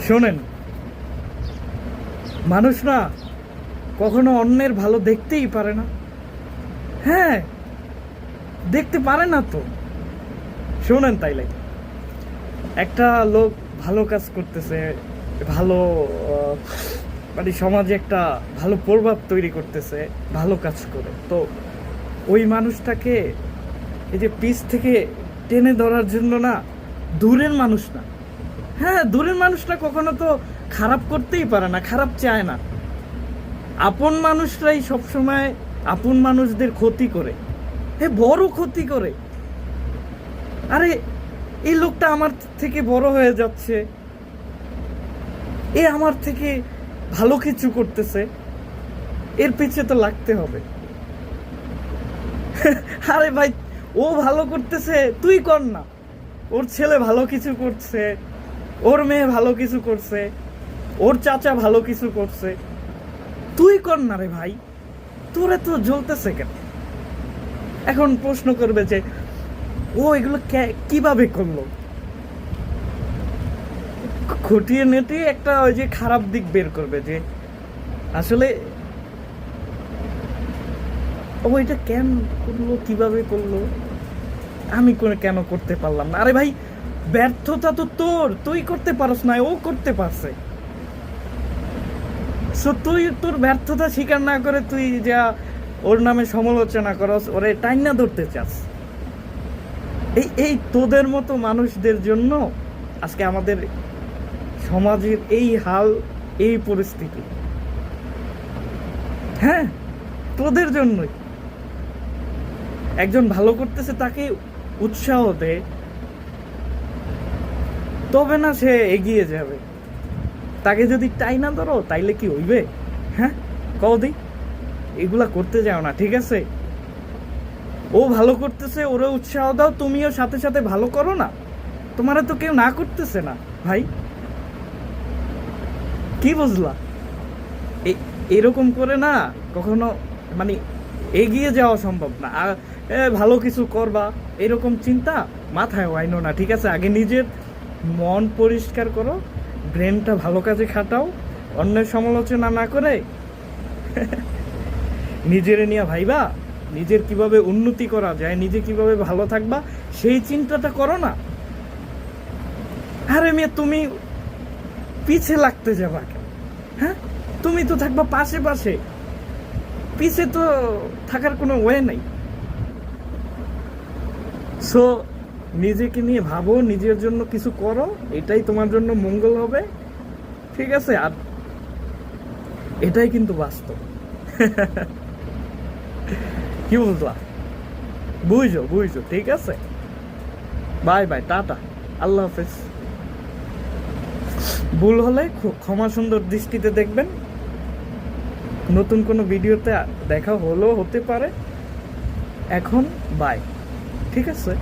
শোনেন, মানুষ না কখনো অন্যের ভালো দেখতেই পারে না। হ্যাঁ, দেখতে পারে না তো। শোনেন, তাইলে একটা লোক ভালো কাজ করতেছে, ভালো মানে সমাজে একটা ভালো প্রভাব তৈরি করতেছে ভালো কাজ করে, তো ওই মানুষটাকে এই যে পিছ থেকে টেনে ধরার জন্য না, দূরের মানুষ না, হ্যাঁ দূরের মানুষটা কখনো তো খারাপ করতেই পারে না, খারাপ চায় না। আপন মানুষরাই সবসময় আপন মানুষদের ক্ষতি করে, বড় ক্ষতি করে। আরে এই লোকটা আমার থেকে বড় হয়ে যাচ্ছে, এ আমার থেকে ভালো কিছু করতেছে, এর পিছে তো লাগতে হবে। আরে ভাই, ও ভালো করতেছে, তুই কর না। ওর ছেলে ভালো কিছু করছে, ওর মেয়ে ভালো কিছু করছে, ওর চাচা ভালো কিছু করছে, তুই কর না রে ভাই। তোরে তো জ্বলতেছে কেন? এখন প্রশ্ন করবে যে ও এগুলো কিভাবে করলো, খুঁটিয়ে নেটিয়ে একটা ওই যে খারাপ দিক বের করবে যে আসলে ও এটা কেন করলো, কিভাবে করলো, আমি কেন করতে পারলাম না। আরে ভাই, ব্যর্থতা তো তোর, তুই করতে পারস না, ও করতে পারছে। সো তুই তোর ব্যর্থতা স্বীকার না করে তুই যা ওর নামে সমালোচনা করস, ওরে টাইনা ধরতে চাস। এই তোদের মতো মানুষদের জন্য আজকে আমাদের সমাজের এই হাল, এই পরিস্থিতি। হ্যাঁ, তোদের জন্যই। একজন ভালো করতেছে তাকে উৎসাহ দে, তবে না সে এগিয়ে যাবে। তাকে যদি টাইনা ধরো তাইলে কি হইবে? হ্যাঁ, কও দি, এগুলা করতে যাও না, ঠিক আছে? ও ভালো করতেছে, ওরে উৎসাহ দাও, তুমিও সাথে সাথে ভালো করো না। তোমারে তো কেউ না করতেছে না ভাই, কি বুঝলা? এরকম করে না কখনো মানে এগিয়ে যাওয়া সম্ভব না। আর ভালো কিছু করবা এরকম চিন্তা মাথায় আইনো না, ঠিক আছে? আগে নিজের মন পরিষ্কার করো, ব্রেনটা ভালো কাজে খাটাও, অন্যের সমালোচনা না করে নিজের নিয়ে ভাইবা, নিজের কিভাবে উন্নতি করা যায়, নিজে কিভাবে ভালো থাকবা সেই চিন্তাটা করো না। আরে মেয়ে, তুমি পিছে লাগতে যাবা কেন? হ্যাঁ, তুমি তো থাকবা পাশে পাশে, পিছে তো থাকার কোনো ওয়ে নাই। সো নিজেকে নিয়ে ভাবো, নিজের জন্য কিছু করো, এটাই তোমার জন্য মঙ্গল হবে, ঠিক আছে? আর এটাই কিন্তু বাস্তব। কি বুঝলা? বুঝো বুঝো, ঠিক আছে? বাই বাই, টাটা, আল্লাহ হাফেজ। ভুল হলে ক্ষমা সুন্দর দৃষ্টিতে দেখবেন। নতুন কোনো ভিডিওতে দেখা হলেও হতে পারে। এখন বাই, ঠিক আছে?